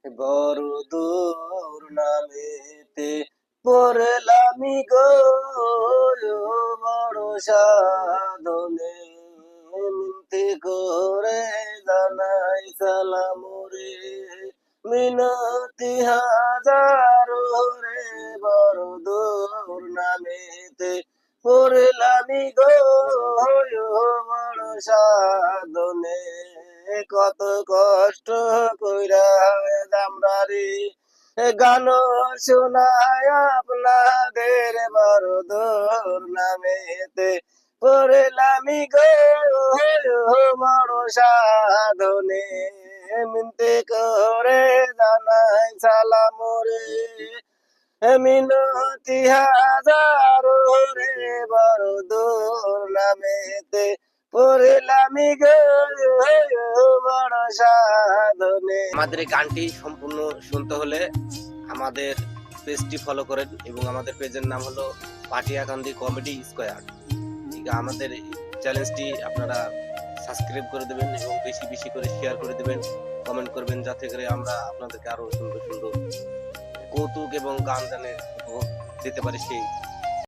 বড় দূর নামেতে পড়লামি গো, বড় সাধনে মিনতি করে জানাই সালাম রে, মিনতি হাজারো রে, বড় দূর নামেতে পড়লামি গো, বড় সাধনে কত কষ্ট কইরা দামরারি গান শোনায় আপনাদের বড় দূর নামেতে পড়লামি গো, বড় সাধনে মিনতি করে জানাই সালাম রে, মিনতি হাজারো রে, বড় দূর নামেতে পড়লামি গো, বড় সাধনে। আমাদের এই গানটি সম্পূর্ণ শুনতে হলে আমাদের পেজটি ফলো করেন এবং আমাদের পেজের নাম হলো পাটিয়াকান্দি কমেডি স্কোয়ার। ঠিক আছে, আমাদের এই চ্যালেঞ্জটি আপনারা সাবস্ক্রাইব করে দেবেন এবং বেশি বেশি করে শেয়ার করে দেবেন, কমেন্ট করবেন, যাতে করে আমরা আপনাদেরকে আরো সুন্দর সুন্দর কৌতুক এবং গান জানে দিতে পারি সেই